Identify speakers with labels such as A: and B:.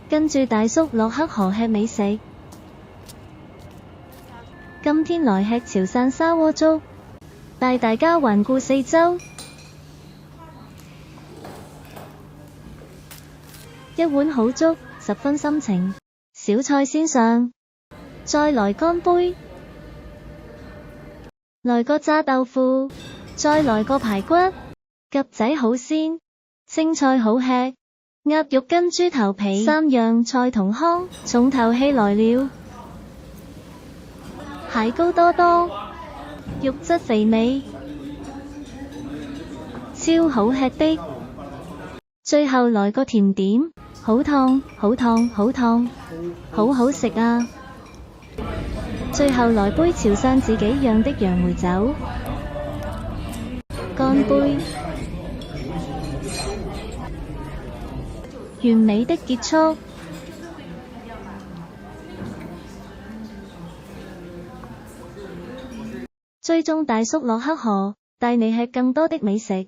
A: 跟住大叔落黑河吃美食。今天來吃潮汕砂鍋粥，帶大家環顧四周。一碗好粥，十分心情。小菜先上，再來乾杯。來個炸豆腐，再來個排骨，鴿仔好鮮，青菜好吃，鴨肉跟豬頭皮三樣菜同糠，重頭戲來了。蟹膏多多，肉質肥美，超好吃的。最後來個甜點，好燙，好燙，好燙，好好食啊！最後來杯潮汕自己釀的楊梅酒，乾杯！完美的結束。追蹤大叔落黑河，帶你吃更多的美食。